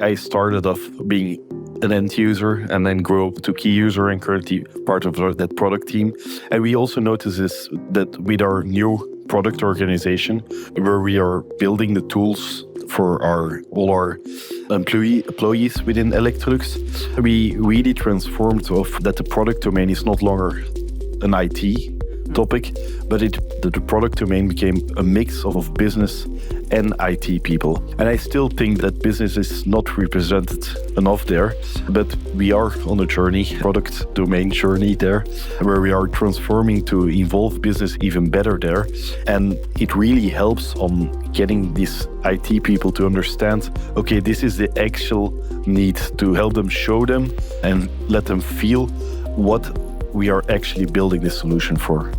I started off being an end user and then grew up to key user and currently part of that product team. And we also notice is that with our new product organization, where we are building the tools for all our employees within Electrolux, we really transformed that the product domain is not longer an IT topic, but the product domain became a mix of business and IT people. And I still think that business is not represented enough there, but we are on a journey, product domain journey there, where we are transforming to involve business even better there. And it really helps on getting these IT people to understand, okay, this is the actual need, to help them, show them, and let them feel what we are actually building this solution for.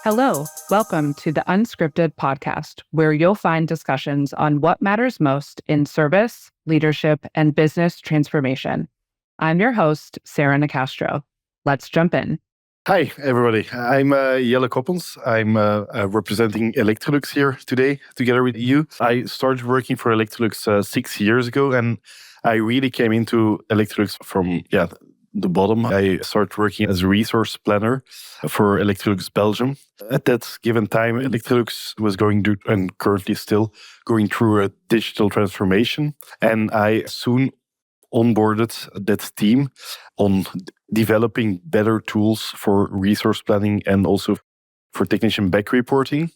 Hello, welcome to the Unscripted podcast, where you'll find discussions on what matters most in service, leadership, and business transformation. I'm your host, Sarah Nicastro. Let's jump in. Hi, everybody. I'm Jelle Coppens. I'm representing Electrolux here today, together with you. I started working for Electrolux 6 years ago, and I really came into Electrolux from the bottom. I started working as a resource planner for Electrolux Belgium. At that given time, Electrolux was going through, and currently still going through, a digital transformation. And I soon onboarded that team on developing better tools for resource planning and also for technician back reporting.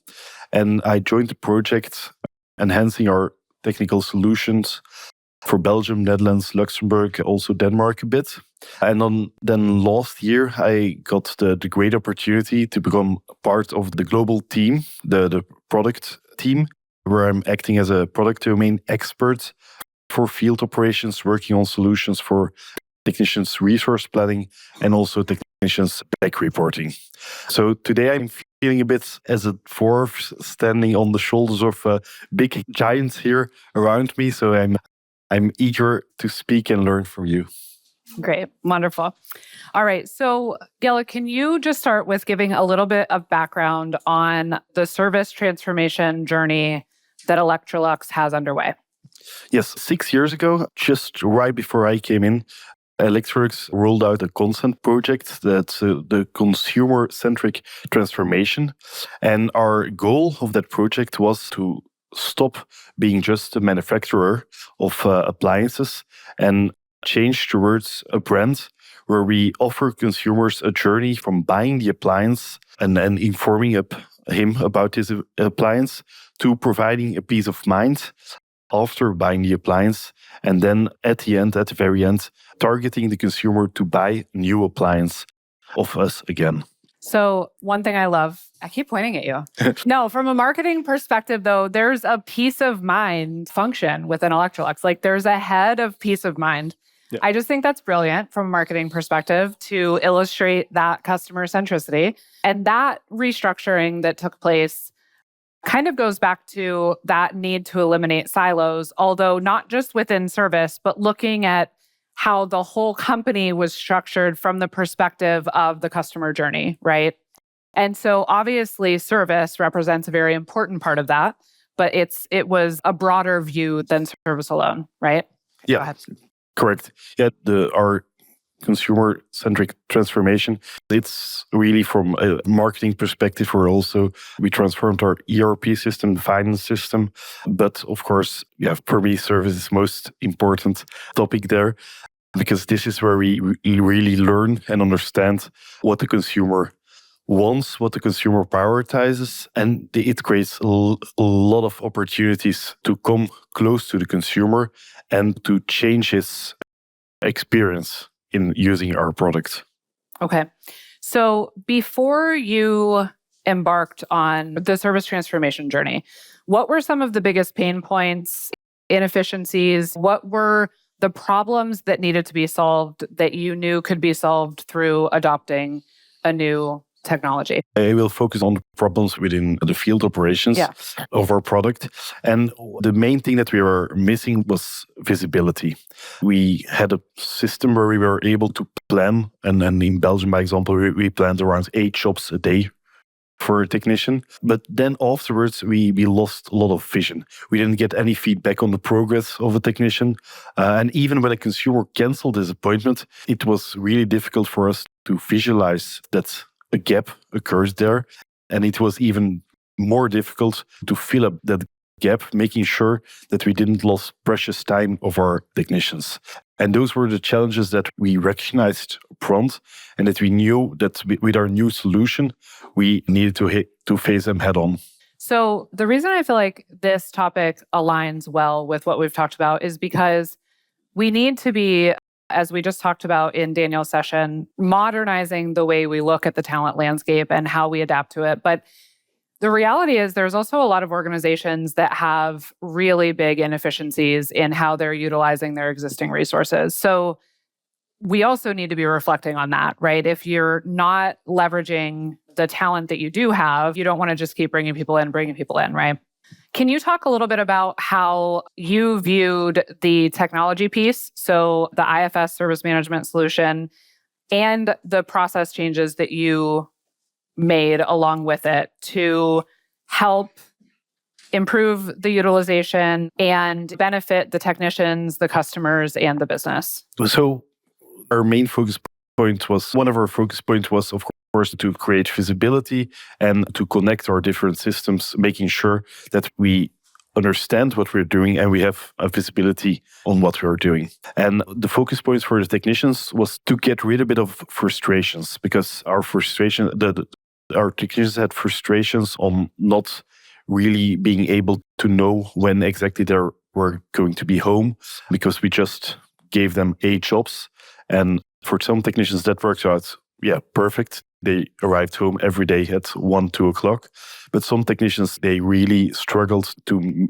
And I joined the project enhancing our technical solutions for Belgium, Netherlands, Luxembourg, also Denmark a bit. And then last year, I got the great opportunity to become part of the global team, the product team, where I'm acting as a product domain expert for field operations, working on solutions for technicians' resource planning and also technicians' back reporting. So today I'm feeling a bit as a dwarf standing on the shoulders of big giants here around me. So I'm eager to speak and learn from you. Great. Wonderful. All right. So, Jelle, can you just start with giving a little bit of background on the service transformation journey that Electrolux has underway? Yes. 6 years ago, just right before I came in, Electrolux rolled out a consent project that's the consumer-centric transformation. And our goal of that project was to stop being just a manufacturer of appliances and change towards a brand where we offer consumers a journey from buying the appliance and then informing him about his appliance to providing a peace of mind after buying the appliance, and then at the very end, targeting the consumer to buy a new appliance of us again. So one thing I love, I keep pointing at you. No, from a marketing perspective, though, there's a peace of mind function within Electrolux. Like there's a head of peace of mind. Yeah. I just think that's brilliant from a marketing perspective to illustrate that customer centricity. And that restructuring that took place kind of goes back to that need to eliminate silos, although not just within service, but looking at how the whole company was structured from the perspective of the customer journey, right? And so obviously service represents a very important part of that, but it was a broader view than service alone, right? Yeah, correct. Yeah, our consumer-centric transformation, it's really from a marketing perspective where also we transformed our ERP system, the finance system. But of course, for me, service is most important topic there, because this is where we really learn and understand what the consumer wants, what the consumer prioritizes, and it creates a lot of opportunities to come close to the consumer and to change his experience in using our product. Okay. So before you embarked on the service transformation journey, what were some of the biggest pain points, inefficiencies? What were the problems that needed to be solved that you knew could be solved through adopting a new technology? I will focus on the problems within the field operations of our product. And the main thing that we were missing was visibility. We had a system where we were able to plan, and in Belgium, by example, we planned around 8 shops a day for a technician. But then afterwards, we lost a lot of vision. We didn't get any feedback on the progress of a technician. And even when a consumer canceled his appointment, it was really difficult for us to visualize that a gap occurs there. And it was even more difficult to fill up that gap, making sure that we didn't lose precious time of our technicians. And those were the challenges that we recognized upfront, and that we knew that with our new solution, we needed to face them head on. So the reason I feel like this topic aligns well with what we've talked about is because we need to be, as we just talked about in Daniel's session, modernizing the way we look at the talent landscape and how we adapt to it. But the reality is there's also a lot of organizations that have really big inefficiencies in how they're utilizing their existing resources. So we also need to be reflecting on that, right? If you're not leveraging the talent that you do have, you don't want to just keep bringing people in, right? Can you talk a little bit about how you viewed the technology piece, so the IFS service management solution, and the process changes that you made along with it to help improve the utilization and benefit the technicians, the customers, and the business? So our main focus point was, one of our focus points was, of course, to create visibility and to connect our different systems, making sure that we understand what we're doing and we have a visibility on what we're doing. And the focus points for the technicians was to get rid of a bit of frustrations, because our technicians had frustrations on not really being able to know when exactly they were going to be home, because we just gave them 8 jobs. And for some technicians, that worked out, perfect. They arrived home every day at 1, 2 o'clock. But some technicians, they really struggled to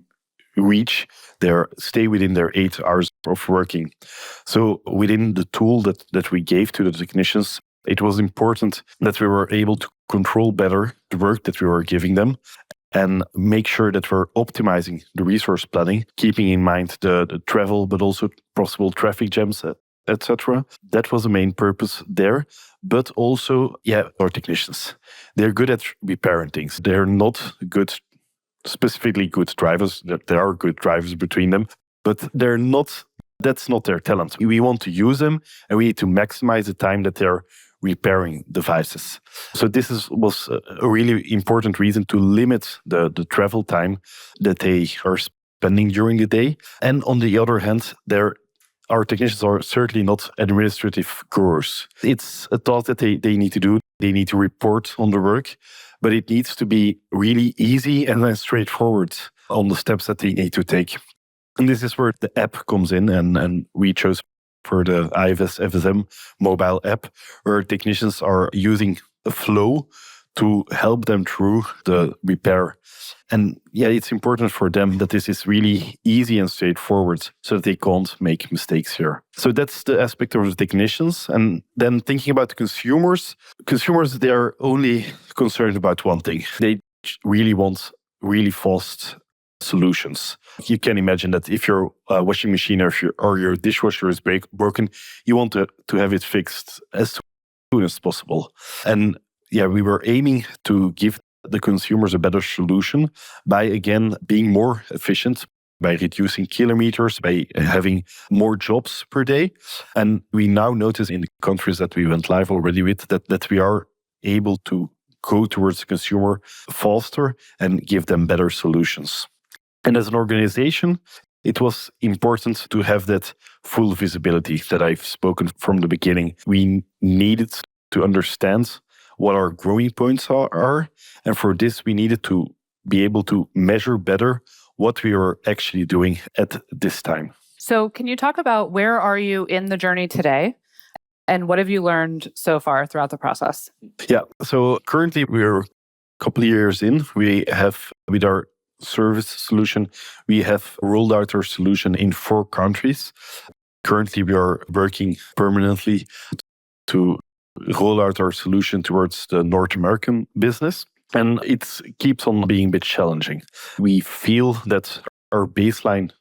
stay within their 8 hours of working. So within the tool that we gave to the technicians, it was important that we were able to control better the work that we were giving them and make sure that we're optimizing the resource planning, keeping in mind the travel, but also possible traffic jams, etc. That was the main purpose there. But also, our technicians, they're good at repairing things. They're not specifically good drivers. There are good drivers between them, but that's not their talent. We want to use them, and we need to maximize the time that they're repairing devices. So this was a really important reason to limit the travel time that they are spending during the day. And on the other hand, our technicians are certainly not administrative gurus. It's a task that they need to do. They need to report on the work, but it needs to be really easy and then straightforward on the steps that they need to take. And this is where the app comes in, and we chose for the IFS FSM mobile app, where technicians are using a flow to help them through the repair. And it's important for them that this is really easy and straightforward so that they can't make mistakes here. So that's the aspect of the technicians. And then thinking about the consumers, they are only concerned about one thing. They really want really fast solutions. You can imagine that if your washing machine or your dishwasher is broken, you want to have it fixed as soon as possible. And we were aiming to give the consumers a better solution by, again, being more efficient, by reducing kilometers, by having more jobs per day. And we now notice in the countries that we went live already with that we are able to go towards the consumer faster and give them better solutions. And as an organization, it was important to have that full visibility that I've spoken from the beginning. We needed to understand what our growing points are. And for this, we needed to be able to measure better what we are actually doing at this time. So can you talk about where are you in the journey today? And what have you learned so far throughout the process? So currently we're a couple of years in. We have, with our service solution, we have rolled out our solution in 4 countries. Currently, we are working permanently to roll out our solution towards the North American business. And it keeps on being a bit challenging. We feel that our baseline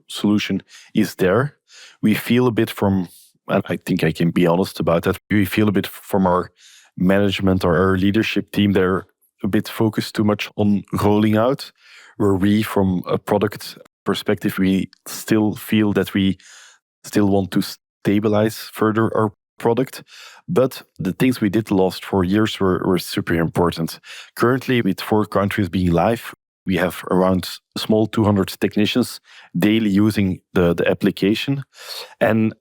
solution is there. We feel a bit from, and I think I can be honest about that, we feel a bit from our management or our leadership team, they're a bit focused too much on rolling out, where we, from a product perspective, we still feel that we still want to stabilize further our product. But the things we did the last 4 years were super important. Currently, with 4 countries being live, we have around a small 200 technicians daily using the application. And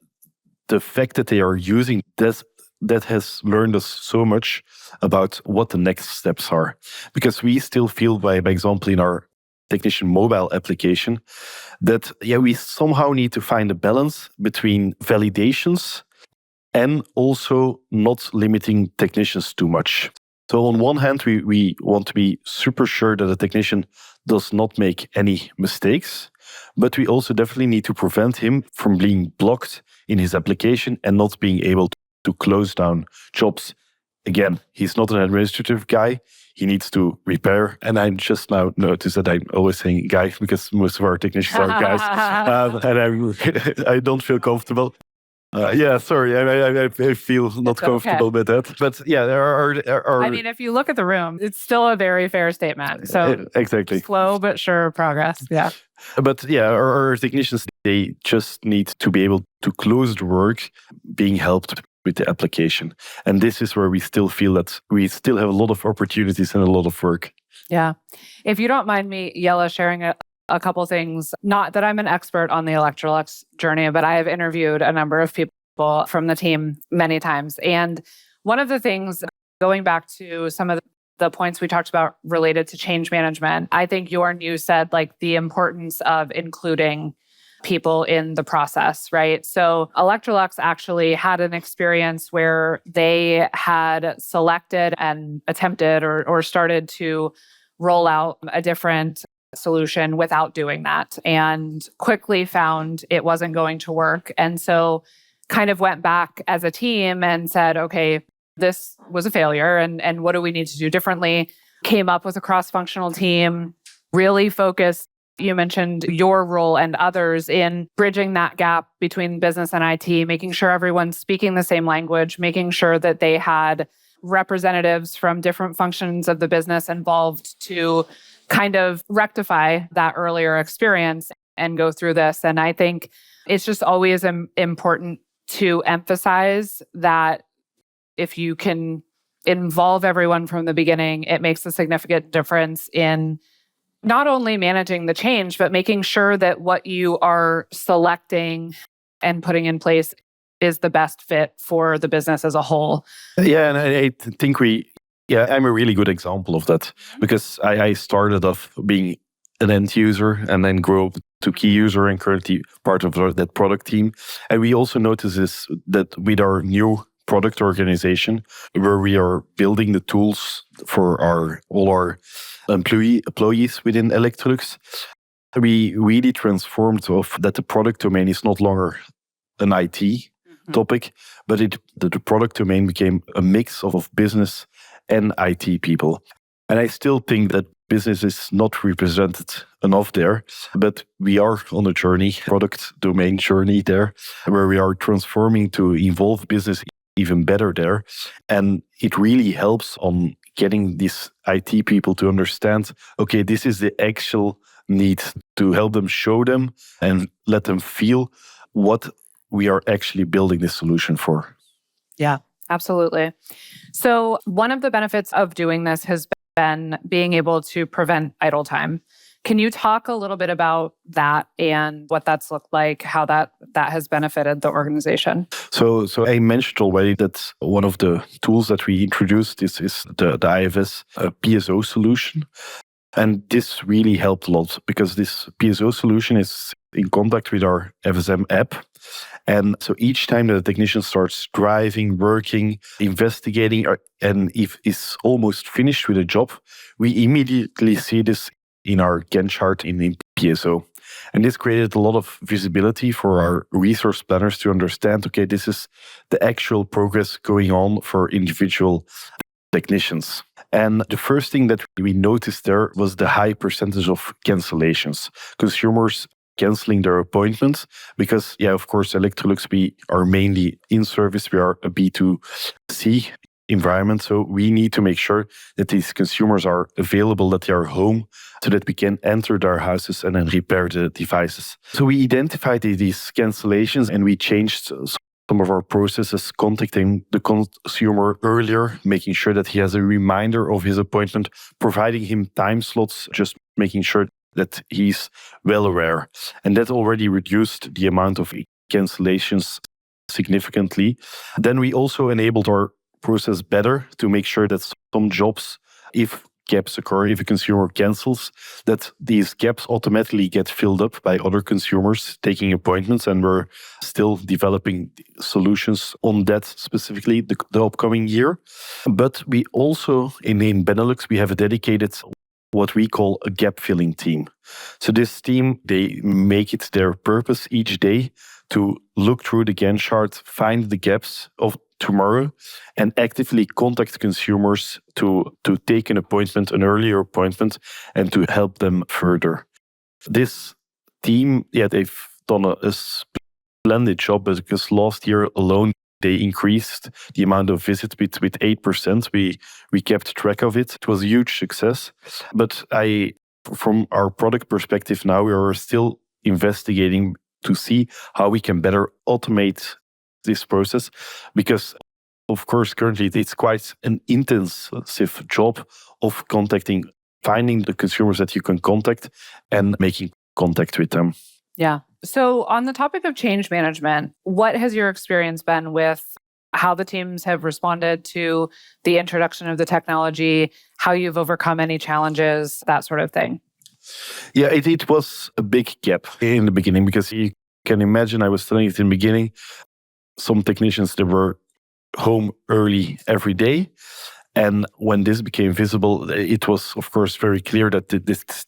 the fact that they are using this, that has learned us so much about what the next steps are. Because we still feel, by example, in our technician mobile application, that we somehow need to find a balance between validations and also not limiting technicians too much. So on one hand, we want to be super sure that the technician does not make any mistakes, but we also definitely need to prevent him from being blocked in his application and not being able to close down jobs. Again, he's not an administrative guy. He needs to repair. And I just now noticed that I'm always saying guy because most of our technicians are guys. And I don't feel comfortable. Sorry, I feel not comfortable with that. But there are. I mean, if you look at the room, it's still a very fair statement. So exactly, slow but sure progress. Yeah. But our technicians, they just need to be able to close the work, being helped with the application. And this is where we still feel that we still have a lot of opportunities and a lot of work. Yeah. If you don't mind me, Jelle, sharing a couple things. Not that I'm an expert on the Electrolux journey, but I have interviewed a number of people from the team many times. And one of the things, going back to some of the points we talked about related to change management, I think you said like the importance of including people in the process, right? So Electrolux actually had an experience where they had selected and attempted or started to roll out a different solution without doing that, and quickly found it wasn't going to work. And so kind of went back as a team and said, okay, this was a failure, and what do we need to do differently? Came up with a cross-functional team, really focused. You mentioned your role and others in bridging that gap between business and IT, making sure everyone's speaking the same language, making sure that they had representatives from different functions of the business involved to kind of rectify that earlier experience and go through this. And I think it's just always important to emphasize that if you can involve everyone from the beginning, it makes a significant difference in not only managing the change, but making sure that what you are selecting and putting in place is the best fit for the business as a whole. Yeah, and I think I'm a really good example of that, because I started off being an end user and then grew up to key user and currently part of that product team. And we also notice that with our new product organization, where we are building the tools for all our employees within Electrolux, we really transformed that the product domain is not longer an IT topic, but the product domain became a mix of business and IT people. And I still think that business is not represented enough there, but we are on a journey, product domain journey there, where we are transforming to involve business even better there. And it really helps on getting these IT people to understand, okay, this is the actual need, to help them, show them, and let them feel what we are actually building this solution for. Yeah, absolutely. So one of the benefits of doing this has been being able to prevent idle time. Can you talk a little bit about that and what that's looked like, how that has benefited the organization? So I mentioned already that one of the tools that we introduced is the IFS PSO solution. And this really helped a lot, because this PSO solution is in contact with our FSM app. And so each time that the technician starts driving, working, investigating, and if is almost finished with a job, we immediately see this in our Gantt chart in PSO. And this created a lot of visibility for our resource planners to understand, okay, this is the actual progress going on for individual technicians. And the first thing that we noticed there was the high percentage of cancellations. Consumers canceling their appointments because, of course, Electrolux, we are mainly in service. We are a B2C environment. So we need to make sure that these consumers are available, that they are home, so that we can enter their houses and then repair the devices. So we identified these cancellations and we changed some of our processes, contacting the consumer earlier, making sure that he has a reminder of his appointment, providing him time slots, just making sure that he's well aware. And that already reduced the amount of cancellations significantly. Then we also enabled our process better to make sure that some jobs, if gaps occur, if a consumer cancels, that these gaps automatically get filled up by other consumers taking appointments, and we're still developing solutions on that specifically the upcoming year. But we also, in Benelux, we have a dedicated what we call a gap filling team. So this team, they make it their purpose each day to look through the Gantt chart, find the gaps of tomorrow, and actively contact consumers to take an appointment, an earlier appointment, and to help them further. This team, they've done a splendid job, because last year alone, they increased the amount of visits with 8%. We kept track of it. It was a huge success. But from our product perspective now, we are still investigating to see how we can better automate this process, because of course currently it's quite an intensive job of finding the consumers that you can contact and making contact with them. Yeah. So on the topic of change management, what has your experience been with how the teams have responded to the introduction of the technology, how you've overcome any challenges, that sort of thing? Yeah, it was a big gap in the beginning, because you can imagine, I was telling it in the beginning, some technicians, they were home early every day. And when this became visible, it was, of course, very clear that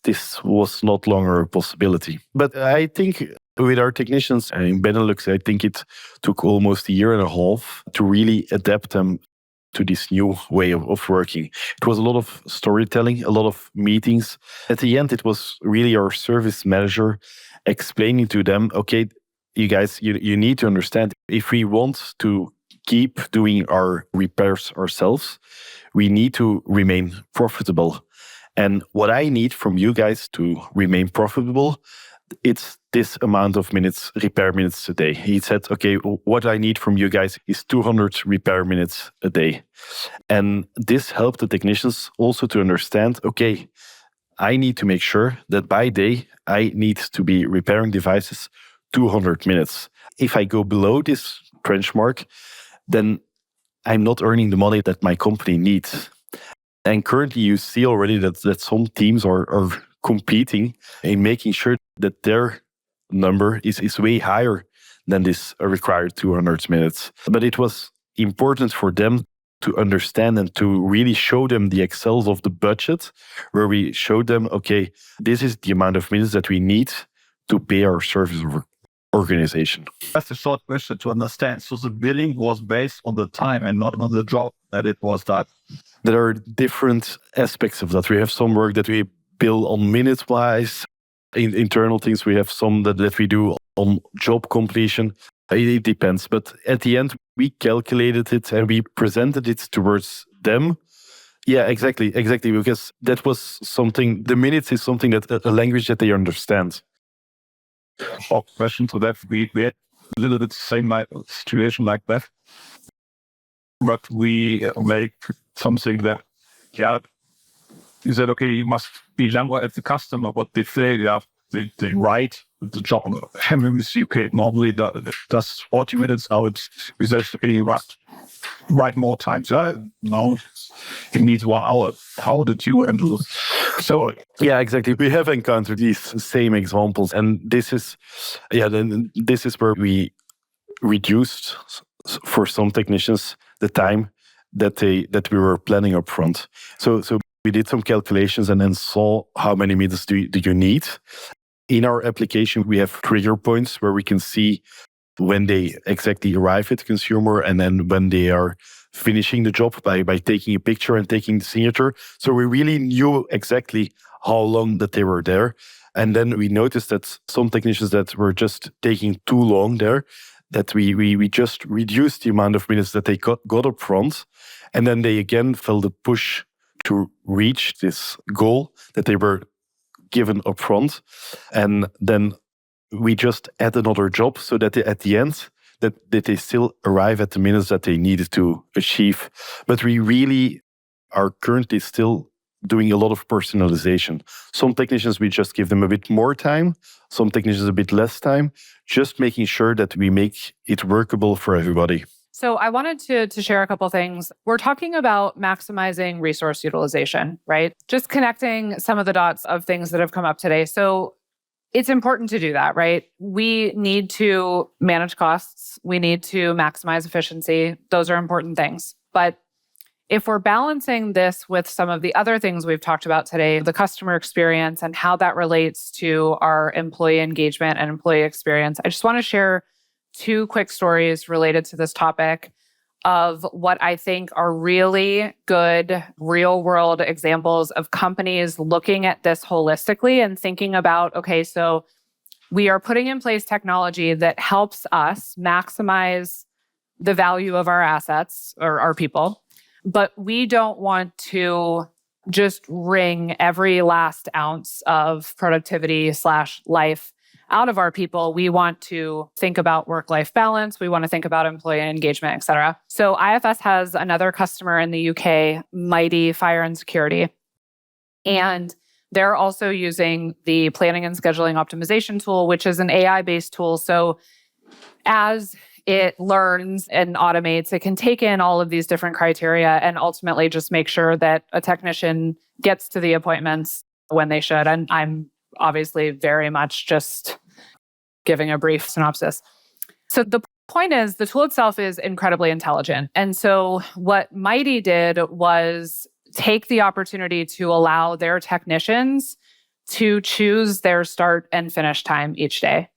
this was not longer a possibility. But I think with our technicians in Benelux, I think it took almost a year and a half to really adapt them to this new way of working. It was a lot of storytelling, a lot of meetings. At the end, it was really our service manager explaining to them, okay, you guys, you need to understand, if we want to keep doing our repairs ourselves, we need to remain profitable. And what I need from you guys to remain profitable, it's this amount of repair minutes a day. He said, okay, what I need from you guys is 200 repair minutes a day. And this helped the technicians also to understand, okay, I need to make sure that by day, I need to be repairing devices 200 minutes. If I go below this benchmark, then I'm not earning the money that my company needs. And currently you see already that some teams are competing in making sure that their number is way higher than this required 200 minutes. But it was important for them to understand and to really show them the Excels of the budget, where we showed them, okay, this is the amount of minutes that we need to pay our service organization. That's a short question to understand. So the billing was based on the time and not on the job that it was done. There are different aspects of that. We have some work that we bill on minutes-wise. In internal things, we have some that we do on job completion. It depends. But at the end, we calculated it and we presented it towards them. Yeah, exactly. Because that was something, the minutes is something that a language that they understand. Short question to that. We had a little bit same situation like that. But we make something that, you said, okay, you must be younger as the customer, but they say, they write the job. And when we see, okay, normally that's 40 minutes. Now we say, okay, you must write more times. No, it needs 1 hour. How did you handle this? So, yeah, exactly. We have encountered these same examples. And this is where we reduced for some technicians the time that we were planning up front. So we did some calculations and then saw how many minutes do you need. In our application, we have trigger points where we can see when they exactly arrive at the consumer and then when they are finishing the job by taking a picture and taking the signature. So we really knew exactly how long that they were there. And then we noticed that some technicians that were just taking too long there, that we just reduced the amount of minutes that they got up front. And then they again felt the push to reach this goal that they were given upfront. And then we just add another job so that at the end, that they still arrive at the minutes that they needed to achieve. But we really are currently still doing a lot of personalization. Some technicians, we just give them a bit more time. Some technicians, a bit less time, just making sure that we make it workable for everybody. So I wanted to share a couple things. We're talking about maximizing resource utilization, right? Just connecting some of the dots of things that have come up today. So it's important to do that, right? We need to manage costs. We need to maximize efficiency. Those are important things. But if we're balancing this with some of the other things we've talked about today, the customer experience and how that relates to our employee engagement and employee experience, I just want to share 2 quick stories related to this topic of what I think are really good real world examples of companies looking at this holistically and thinking about, okay, so we are putting in place technology that helps us maximize the value of our assets or our people, but we don't want to just wring every last ounce of productivity/life out of our people. We want to think about work-life balance. We want to think about employee engagement, et cetera. So IFS has another customer in the UK, Mighty Fire and Security. And they're also using the planning and scheduling optimization tool, which is an AI-based tool. So as it learns and automates, it can take in all of these different criteria and ultimately just make sure that a technician gets to the appointments when they should. And I'm obviously very much just giving a brief synopsis. So the point is, the tool itself is incredibly intelligent. And so what Mighty did was take the opportunity to allow their technicians to choose their start and finish time each day.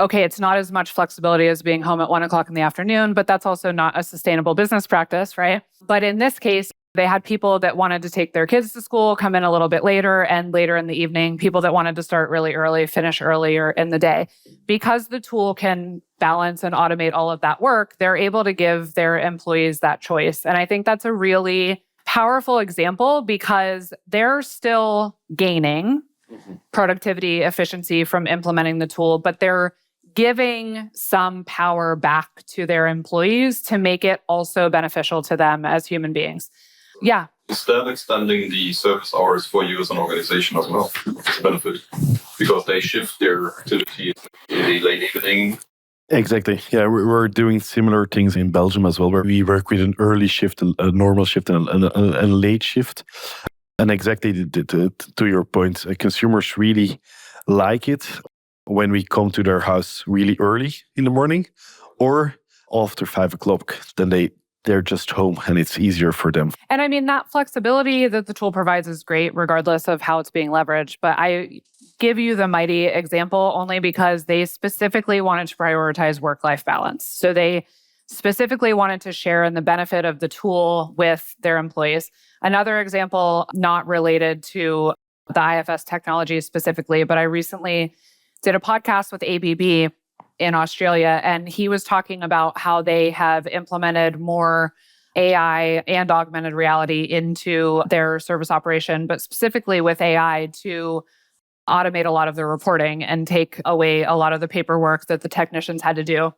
Okay, it's not as much flexibility as being home at 1:00 in the afternoon, but that's also not a sustainable business practice, right? But in this case, they had people that wanted to take their kids to school, come in a little bit later, and later in the evening, people that wanted to start really early, finish earlier in the day. Because the tool can balance and automate all of that work, they're able to give their employees that choice. And I think that's a really powerful example because they're still gaining productivity, efficiency from implementing the tool, but they're giving some power back to their employees to make it also beneficial to them as human beings. Yeah. Is that extending the service hours for you as an organization as well? It's a benefit because they shift their activity in the late evening. Exactly. Yeah, we're doing similar things in Belgium as well, where we work with an early shift, a normal shift, and a late shift. And exactly to your point, consumers really like it when we come to their house really early in the morning or after 5:00. Then they're just home and it's easier for them. And I mean, that flexibility that the tool provides is great regardless of how it's being leveraged. But I give you the Mighty example only because they specifically wanted to prioritize work-life balance. So they specifically wanted to share in the benefit of the tool with their employees. Another example, not related to the IFS technology specifically, but I recently did a podcast with ABB in Australia, and he was talking about how they have implemented more AI and augmented reality into their service operation, but specifically with AI to automate a lot of the reporting and take away a lot of the paperwork that the technicians had to do.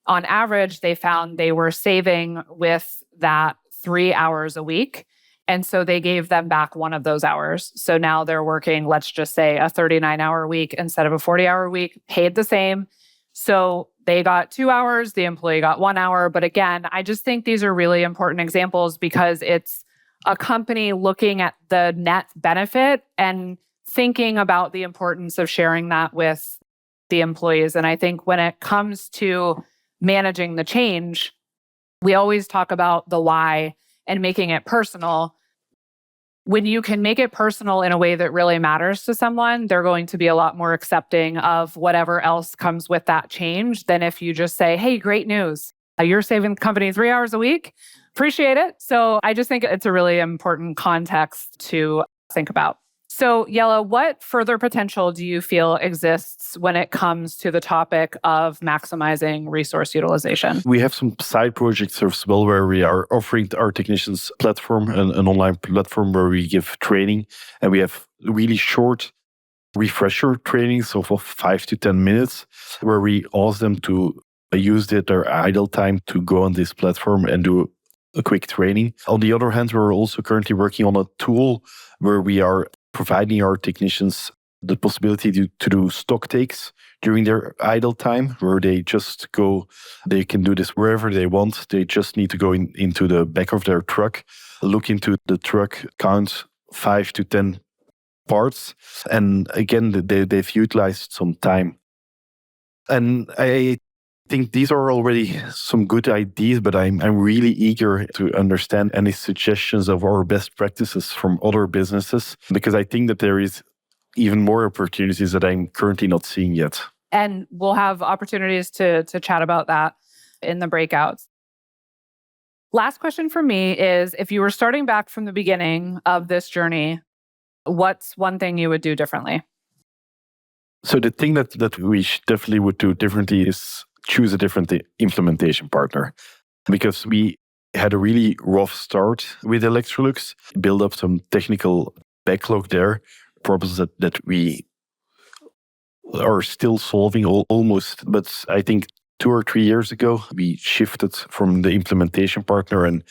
On average, they found they were saving with that 3 hours a week. And so they gave them back one of those hours. So now they're working, let's just say, a 39-hour week instead of a 40-hour week, paid the same. So they got 2 hours, the employee got 1 hour. But again, I just think these are really important examples because it's a company looking at the net benefit and thinking about the importance of sharing that with the employees. And I think when it comes to managing the change, we always talk about the why and making it personal. When you can make it personal in a way that really matters to someone, they're going to be a lot more accepting of whatever else comes with that change than if you just say, hey, great news. You're saving the company 3 hours a week. Appreciate it. So I just think it's a really important context to think about. So, Jelle, what further potential do you feel exists when it comes to the topic of maximizing resource utilization? We have some side projects as well where we are offering our technicians platform, an online platform where we give training, and we have really short refresher trainings of 5 to 10 minutes where we ask them to use their idle time to go on this platform and do a quick training. On the other hand, we're also currently working on a tool where we are providing our technicians the possibility to do stock takes during their idle time, where they just go, they can do this wherever they want. They just need to go into the back of their truck, look into the truck, count 5 to 10 parts. And again, they've utilized some time. And I think these are already some good ideas, but I'm really eager to understand any suggestions of our best practices from other businesses, because I think that there is even more opportunities that I'm currently not seeing yet. And we'll have opportunities to chat about that in the breakouts. Last question for me is, if you were starting back from the beginning of this journey, what's one thing you would do differently? So the thing that we definitely would do differently is choose a different implementation partner, because we had a really rough start with Electrolux, build up some technical backlog there, problems that we are still solving almost. But I think 2 or 3 years ago, we shifted from the implementation partner, and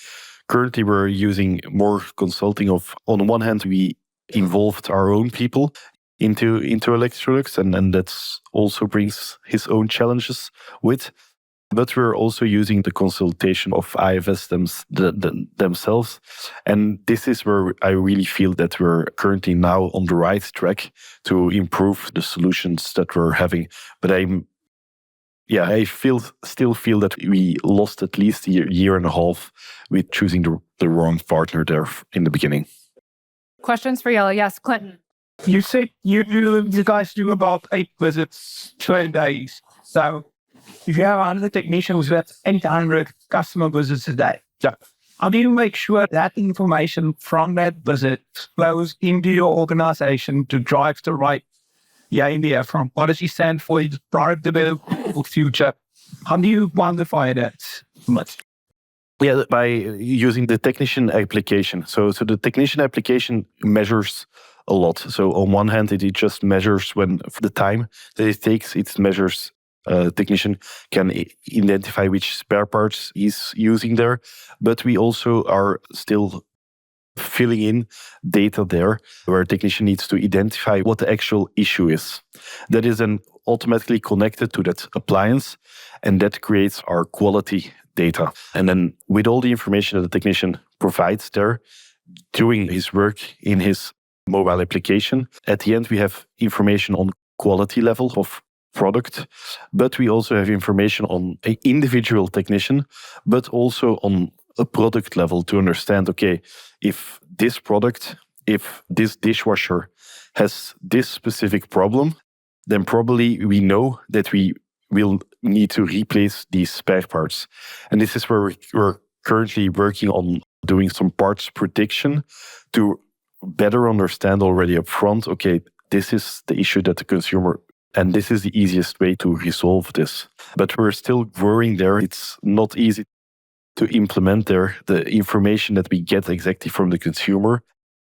currently we're using more consulting of, on one hand, we involved our own people into Electrolux, and that's also brings his own challenges with. But we're also using the consultation of IFS themselves. And this is where I really feel that we're currently now on the right track to improve the solutions that we're having. But I still feel that we lost at least a year and a half with choosing the wrong partner there in the beginning. Questions for Jelle? Yes, Clinton. You said you guys do about 8 visits 2 days. So if you have 100 technicians, that's 800 customer visits a day. So how do you make sure that information from that visit flows into your organization to drive the right idea from policy standpoint, product development for future? How do you quantify that much? Yeah, by using the technician application. So the technician application measures a lot. So on one hand, it just measures when the time that it takes. It measures technician can identify which spare parts he's using there. But we also are still filling in data there where a technician needs to identify what the actual issue is. That is then automatically connected to that appliance, and that creates our quality data. And then with all the information that the technician provides there, doing his work in his mobile application, at the end we have information on quality level of product, but we also have information on an individual technician, but also on a product level to understand, okay, if this product, if this dishwasher has this specific problem, then probably we know that we will need to replace these spare parts. And this is where we're currently working on doing some parts prediction to better understand already up front, okay, this is the issue that the consumer, and this is the easiest way to resolve this. But we're still growing there. It's not easy to implement there the information that we get exactly from the consumer.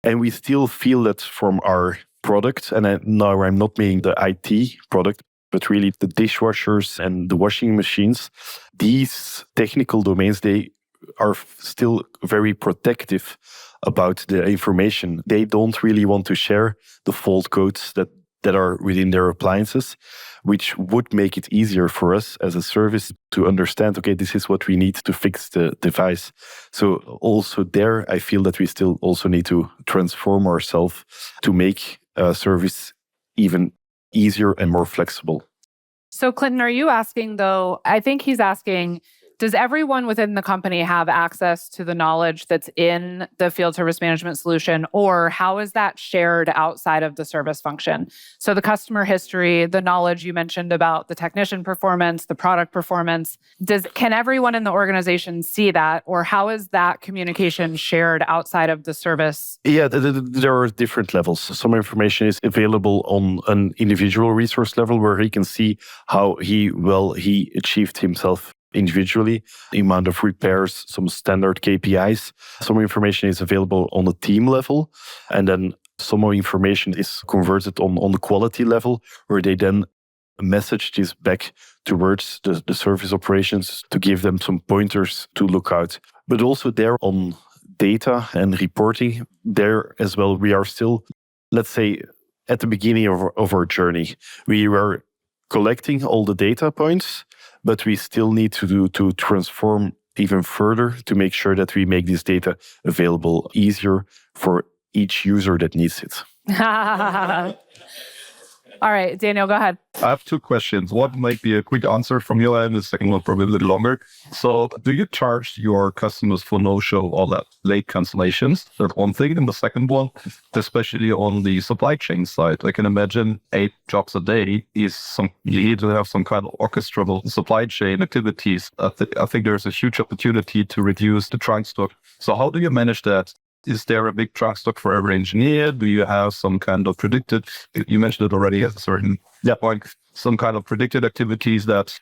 And we still feel that from our product, and now I'm not meaning the IT product, but really the dishwashers and the washing machines, these technical domains, they are still very protective about the information. They don't really want to share the fault codes that are within their appliances, which would make it easier for us as a service to understand, okay, this is what we need to fix the device. So also there, I feel that we still also need to transform ourselves to make a service even easier and more flexible. So Clinton, are you asking though, I think he's asking, Does everyone within the company have access to the knowledge that's in the field service management solution, or how is that shared outside of the service function? So the customer history, the knowledge you mentioned about the technician performance, the product performance, can everyone in the organization see that, or how is that communication shared outside of the service? Yeah, there are different levels. Some information is available on an individual resource level where he can see how he achieved himself individually, the amount of repairs, some standard KPIs. Some information is available on the team level, and then some more information is converted on the quality level, where they then message this back towards the service operations to give them some pointers to look out. But also there on data and reporting, there as well, we are still, let's say, at the beginning of our journey. We were collecting all the data points, but we still need to transform even further to make sure that we make this data available easier for each user that needs it. All right, Daniel, go ahead. I have two questions. One might be a quick answer from your end, the second one probably a little longer. So do you charge your customers for no-show or that late cancellations? That's one thing. And the second one, especially on the supply chain side, I can imagine 8 jobs a day you need to have some kind of orchestral supply chain activities. I think there's a huge opportunity to reduce the trunk stock. So how do you manage that? Is there a big trunk stock for every engineer? Do you have some kind of predicted, you mentioned it already at a certain point, some kind of predicted activities that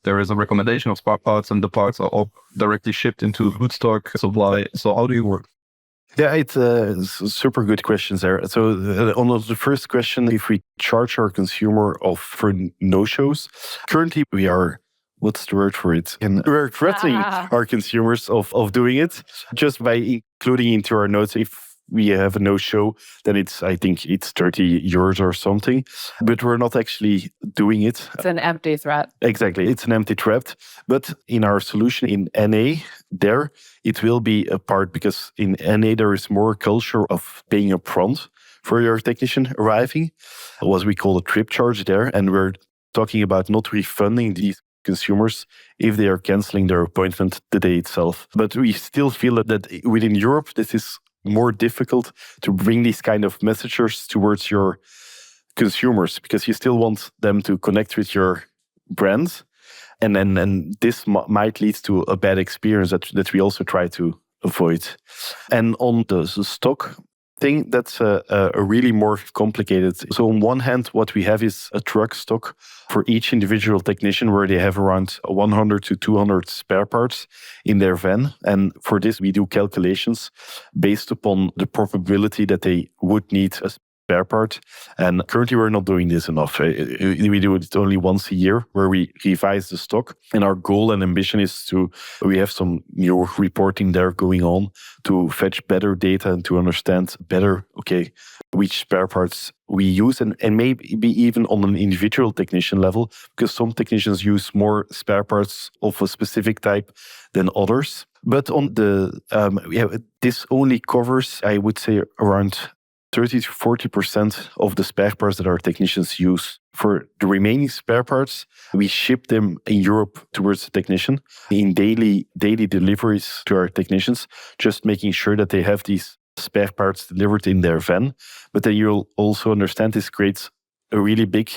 there is a recommendation of spare parts and the parts are all directly shipped into Woodstock supply. So how do you work? Yeah, it's a super good question there. So on the first question, if we charge our consumer for no-shows, currently we are, what's the word for it? And we're threatening our consumers of doing it just by including into our notes. If we have a no-show, then I think it's 30 euros or something. But we're not actually doing it. It's an empty threat. Exactly. It's an empty threat. But in our solution in NA, there, it will be a part, because in NA there is more culture of paying upfront for your technician arriving, what we call a trip charge there. And we're talking about not refunding these consumers if they are canceling their appointment the day itself. But we still feel that within Europe, this is more difficult to bring these kind of messages towards your consumers, because you still want them to connect with your brand. And then this might lead to a bad experience that we also try to avoid. And on the stock thing, that's a really more complicated. So on one hand, what we have is a truck stock for each individual technician, where they have around 100 to 200 spare parts in their van. And for this, we do calculations based upon the probability that they would need a spare part. And currently, we're not doing this enough. We do it only once a year, where we revise the stock. And our goal and ambition is we have some new reporting there going on to fetch better data and to understand better, which spare parts we use, and maybe even on an individual technician level, because some technicians use more spare parts of a specific type than others. But on this only covers, I would say, around 30 to 40% of the spare parts that our technicians use. For the remaining spare parts, we ship them in Europe towards the technician in daily deliveries to our technicians, just making sure that they have these spare parts delivered in their van. But then you'll also understand this creates a really big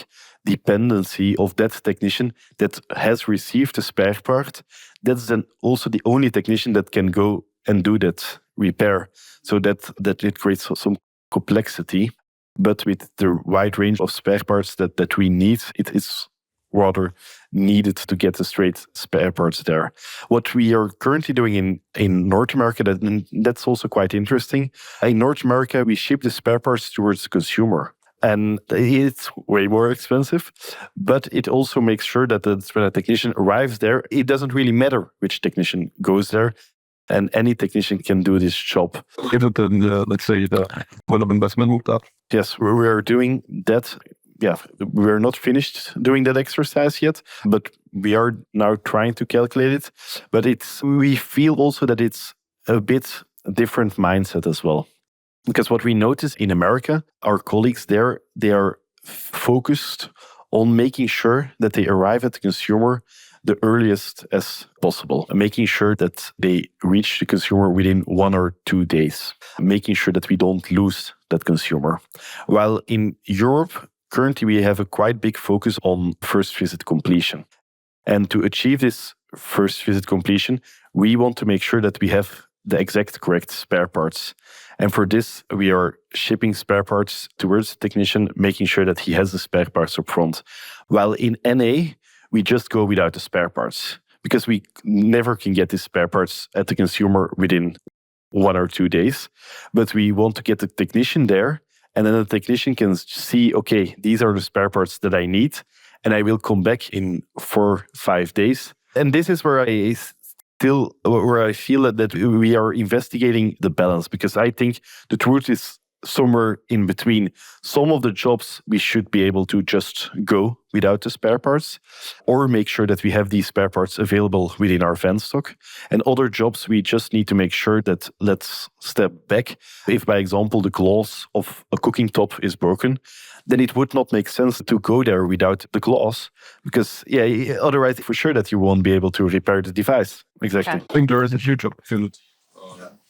dependency of that technician that has received a spare part. That's then also the only technician that can go and do that repair. So that it creates some complexity. But with the wide range of spare parts that we need, it is rather needed to get the straight spare parts there. What we are currently doing in North America, that's also quite interesting. In North America, we ship the spare parts towards the consumer. And it's way more expensive, but it also makes sure that when a technician arrives there, it doesn't really matter which technician goes there. And any technician can do this job. Is it, let's say, the point of investment with that? Yes, we are doing that. Yeah, we're not finished doing that exercise yet, but we are now trying to calculate it. But we feel also that it's a bit different mindset as well. Because what we notice in America, our colleagues there, they are focused on making sure that they arrive at the consumer the earliest as possible, making sure that they reach the consumer within 1 or 2 days, making sure that we don't lose that consumer. While in Europe, currently we have a quite big focus on first visit completion. And to achieve this first visit completion, we want to make sure that we have the exact correct spare parts. And for this, we are shipping spare parts towards the technician, making sure that he has the spare parts up front. While in NA, we just go without the spare parts because we never can get the spare parts at the consumer within 1 or 2 days. But we want to get the technician there, and then the technician can see, okay, these are the spare parts that I need, and I will come back in 4, 5 days. And this is where I feel that we are investigating the balance, because I think the truth is somewhere in between. Some of the jobs we should be able to just go without the spare parts, or make sure that we have these spare parts available within our van stock. And other jobs, we just need to make sure that, let's step back. If, by example, the glass of a cooking top is broken, then it would not make sense to go there without the glass, because otherwise for sure that you won't be able to repair the device. Exactly. Okay. I think there is a huge opportunity.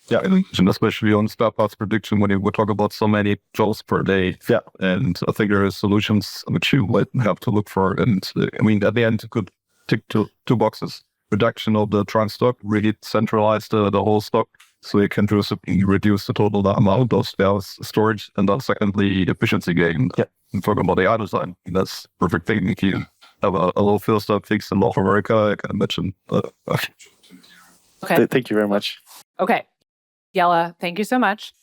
And especially on spare parts prediction, when we talk about so many jobs per day. Yeah. And I think there are solutions which you might have to look for. And at the end, you could tick two boxes. Reduction of the trunk stock, really centralize the whole stock, so you can reduce the total amount of spare storage. And then secondly, efficiency gain. Yeah. And talking about the AI design, that's perfect thing. If you have a low fill stock fixed in North America, I can imagine. Okay. Thank you very much. Okay. Jelle, thank you so much.